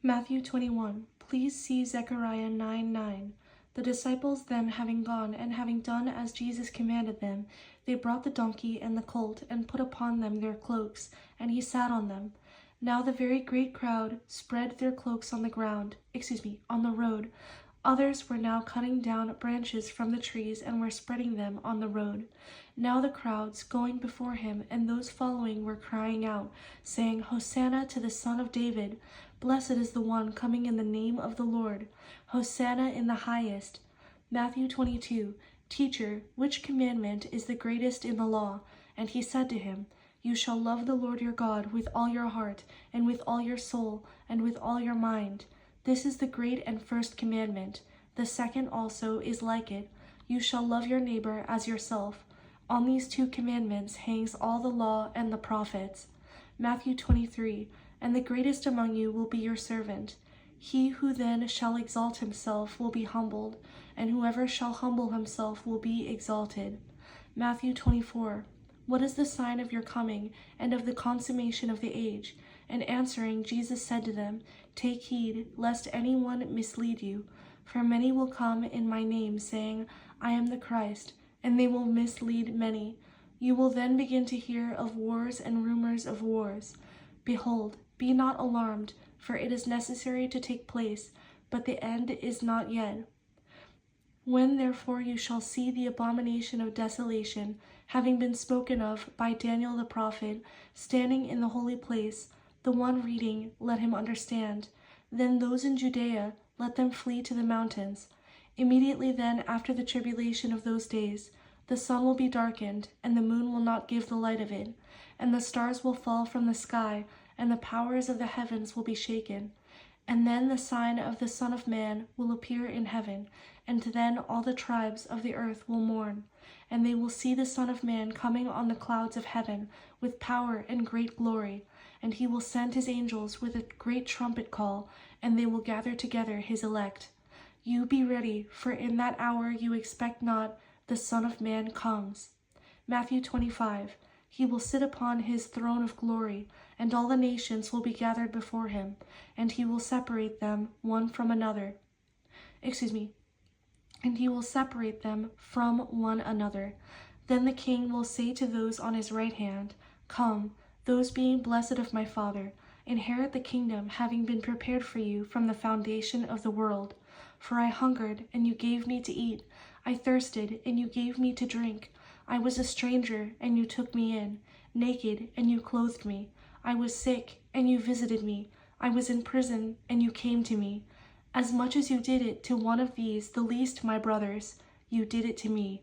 Matthew 21. Please see Zechariah 9:9. The disciples then having gone, and having done as Jesus commanded them, they brought the donkey and the colt, and put upon them their cloaks, and he sat on them. Now the very great crowd spread their cloaks on the road. Others were now cutting down branches from the trees, and were spreading them on the road. Now the crowds going before him and those following were crying out, saying, Hosanna to the Son of David! Blessed is the one coming in the name of the Lord! Hosanna in the highest! Matthew 22. Teacher, which commandment is the greatest in the law? And he said to him, You shall love the Lord your God with all your heart, and with all your soul, and with all your mind. This is the great and first commandment. The second also is like it. You shall love your neighbor as yourself. On these two commandments hangs all the law and the prophets. Matthew 23. And the greatest among you will be your servant. He who then shall exalt himself will be humbled, and whoever shall humble himself will be exalted. Matthew 24. What is the sign of your coming and of the consummation of the age? And answering, Jesus said to them, Take heed, lest anyone mislead you. For many will come in my name, saying, I am the Christ, and they will mislead many. You will then begin to hear of wars and rumors of wars. Behold, be not alarmed, for it is necessary to take place, but the end is not yet. When therefore you shall see the abomination of desolation, having been spoken of by Daniel the prophet, standing in the holy place, the one reading, let him understand. Then those in Judea, let them flee to the mountains. Immediately then after the tribulation of those days, the sun will be darkened, and the moon will not give the light of it, and the stars will fall from the sky, and the powers of the heavens will be shaken. And then the sign of the Son of Man will appear in heaven, and then all the tribes of the earth will mourn. And they will see the Son of Man coming on the clouds of heaven with power and great glory. And he will send his angels with a great trumpet call, and they will gather together his elect. You be ready, for in that hour you expect not, the Son of Man comes. Matthew 25. He will sit upon his throne of glory, and all the nations will be gathered before him, and he will separate them one from another. And he will separate them from one another. Then the king will say to those on his right hand, Come, those being blessed of my Father, inherit the kingdom having been prepared for you from the foundation of the world. For I hungered, and you gave me to eat. I thirsted, and you gave me to drink. I was a stranger, and you took me in. Naked, and you clothed me. I was sick, and you visited me. I was in prison, and you came to me. As much as you did it to one of these, the least my brothers, you did it to me.